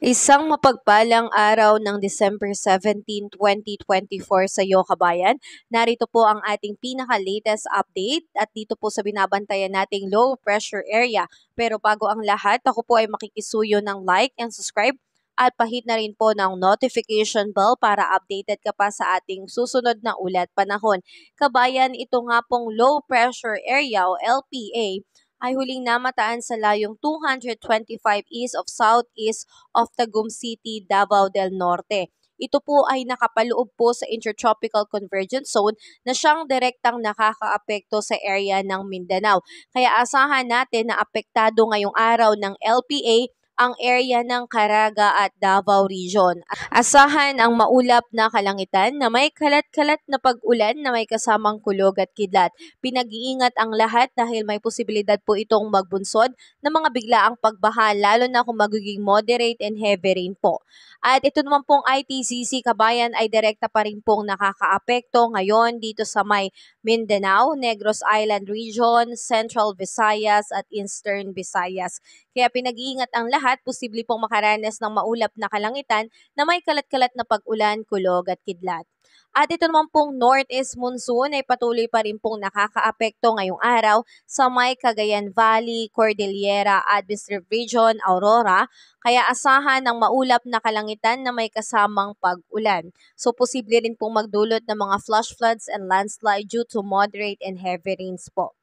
Isang mapagpalang araw ng December 17, 2024 sa iyo kabayan. Narito po ang ating pinaka-latest update at dito po sa binabantayan nating low pressure area. Pero bago ang lahat, ako po ay makikisuyo ng like and subscribe at pahit na rin po ng notification bell para updated ka pa sa ating susunod na ulat panahon. Kabayan, ito nga pong low pressure area o LPA ay huling namataan sa layong 225 east of southeast of Tagum City, Davao del Norte. Ito po ay nakapaloob po sa Intertropical Convergence Zone na siyang direktang nakakaapekto sa area ng Mindanao. Kaya asahan natin na apektado ngayong araw ng LPA ang area ng Caraga at Davao Region. Asahan ang maulap na kalangitan na may kalat-kalat na pag-ulan na may kasamang kulog at kidlat. Pinag-iingat ang lahat dahil may posibilidad po itong magbunsod ng mga biglaang pagbaha lalo na kung magiging moderate and heavy rain po. At ito naman pong ITCC kabayan ay direkta pa rin pong nakakaapekto ngayon dito sa may Mindanao, Negros Island Region, Central Visayas at Eastern Visayas. Kaya pinag-iingat ang lahat, posible pong makaranas ng maulap na kalangitan na may kalat-kalat na pag-ulan, kulog at kidlat. At ito naman pong northeast monsoon ay patuloy pa rin pong nakakaapekto ngayong araw sa may Cagayan Valley, Cordillera, Administrative Region, Aurora. Kaya asahan ng maulap na kalangitan na may kasamang pag-ulan. So posible rin pong magdulot ng mga flash floods and landslide due to moderate and heavy rains po.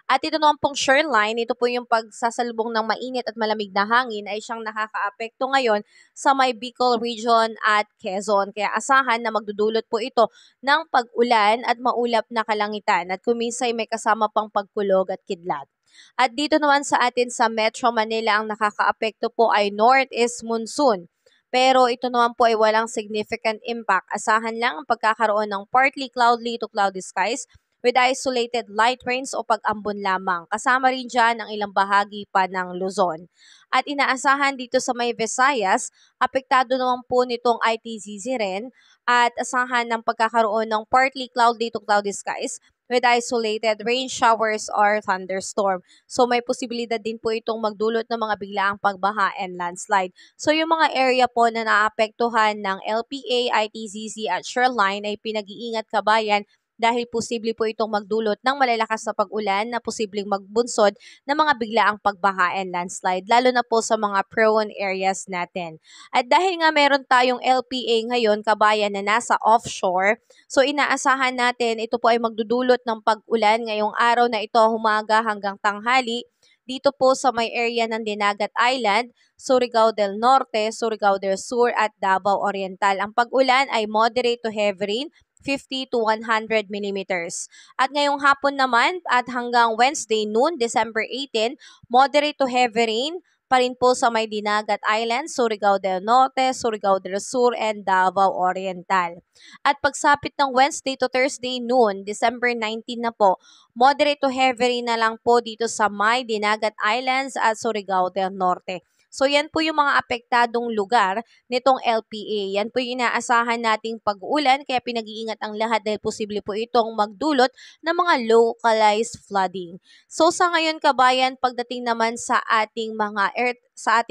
At ito naman pong shoreline, ito po yung pagsasalubong ng mainit at malamig na hangin ay siyang nakakaapekto ngayon sa may Bicol Region at Quezon. Kaya asahan na magdudulot po ito ng pag-ulan at maulap na kalangitan at kuminsay may kasama pang pagkulog at kidlat. At dito naman sa atin sa Metro Manila, ang nakakaapekto po ay northeast monsoon. Pero ito naman po ay walang significant impact. Asahan lang ang pagkakaroon ng partly cloudy to cloudy skies with isolated light rains o pag-ambon lamang. Kasama rin dyan ang ilang bahagi pa ng Luzon. At inaasahan dito sa may Visayas, apektado naman po nitong ITCZ rin at asahan ng pagkakaroon ng partly cloudy to cloudy skies with isolated rain showers or thunderstorm. So may posibilidad din po itong magdulot ng mga biglaang pagbaha and landslide. So yung mga area po na naapektuhan ng LPA, ITCZ at shoreline ay pinag-iingat kabayan dahil posible po itong magdulot ng malalakas na pag-ulan na posibleng magbunsod ng mga biglaang pagbaha and landslide, lalo na po sa mga prone areas natin. At dahil nga meron tayong LPA ngayon, kabayan, na nasa offshore, so inaasahan natin ito po ay magdudulot ng pag-ulan ngayong araw na ito, humaga hanggang tanghali, dito po sa may area ng Dinagat Island, Surigao del Norte, Surigao del Sur at Davao Oriental. Ang pag-ulan ay moderate to heavy rain, 50 to 100 millimeters. At ngayong hapon naman at hanggang Wednesday noon, December 18, moderate to heavy rain pa rin po sa may Dinagat Island, Surigao del Norte, Surigao del Sur, and Davao Oriental. At pagsapit ng Wednesday to Thursday noon, December 19 na po, moderate to heavy rain na lang po dito sa may Dinagat Islands at Surigao del Norte. So yan po yung mga apektadong lugar nitong LPA. Yan po yung inaasahan nating pag-uulan kaya pinag-iingat ang lahat dahil posible po itong magdulot ng mga localized flooding. So sa ngayon kabayan, pagdating naman sa ating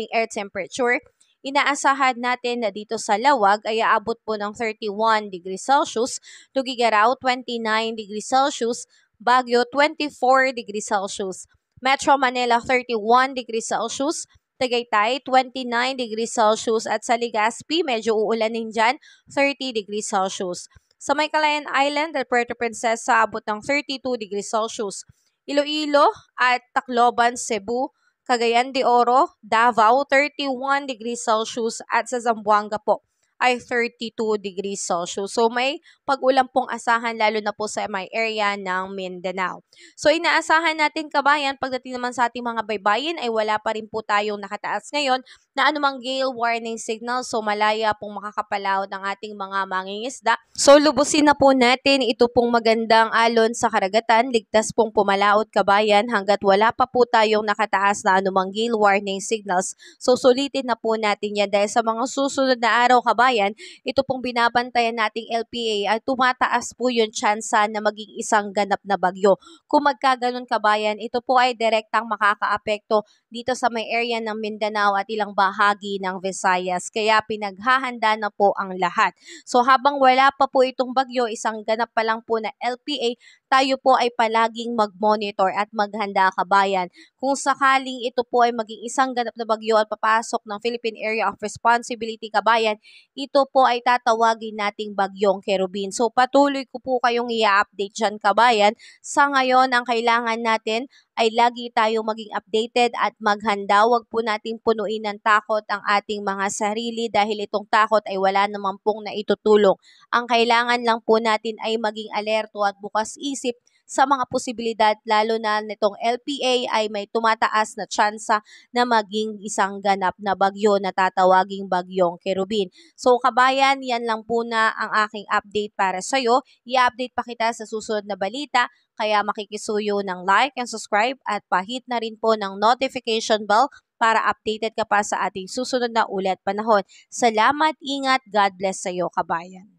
air temperature, inaasahan natin na dito sa Lawag ay aabot po ng 31 degrees Celsius, Tugigaraw 29 degrees Celsius, Baguio 24 degrees Celsius, Metro Manila 31 degrees Celsius, Tagaytay, 29 degrees Celsius at sa Legazpi, medyo uulanin dyan, 30 degrees Celsius. Sa may Calayan Island at Puerto Princesa, abot ng 32 degrees Celsius. Iloilo at Tacloban, Cebu, Cagayan de Oro, Davao, 31 degrees Celsius at sa Zamboanga po ay 32 degrees Celsius. So may pag-ulan pong asahan lalo na po sa may area ng Mindanao. So inaasahan natin kabayan, pagdating naman sa ating mga baybayin ay wala pa rin po tayong nakataas ngayon na anumang gale warning signal. So malaya pong makakapalaot ng ating mga mangingisda. So lubusin na po natin ito pong magandang alon sa karagatan. Ligtas pong pumalaot kabayan hanggat wala pa po tayong nakataas na anumang gale warning signals. So sulitin na po natin yan dahil sa mga susunod na araw kabayan, kabayan, ito pong binabantayan nating LPA ay tumataas po yung tsansa na maging isang ganap na bagyo. Kung magkaganon kabayan, ito po ay direktang makakaapekto dito sa may area ng Mindanao at ilang bahagi ng Visayas. Kaya pinaghahanda na po ang lahat. So habang wala pa po itong bagyo, isang ganap pa lang po na LPA, tayo po ay palaging mag-monitor at maghanda kabayan. Kung sakaling ito po ay maging isang ganap na bagyo at papasok ng Philippine Area of Responsibility kabayan, ito po ay tatawagin nating bagyong Kerubin. So patuloy ko po kayong i-update dyan kabayan. Sa ngayon, ang kailangan natin ay lagi tayo maging updated at maghanda. Huwag po nating punuin ng takot ang ating mga sarili dahil itong takot ay wala naman pong naitutulong. Ang kailangan lang po natin ay maging alerto at bukas isip sa mga posibilidad lalo na nitong LPA ay may tumataas na tsansa na maging isang ganap na bagyo na tatawaging bagyong Kerubin. So kabayan, yan lang po na ang aking update para sa'yo. I-update pa kita sa susunod na balita. Kaya makikisuyo ng like and subscribe at pahit na rin po ng notification bell para updated ka pa sa ating susunod na ulat panahon. Salamat, ingat, God bless sa iyo kabayan.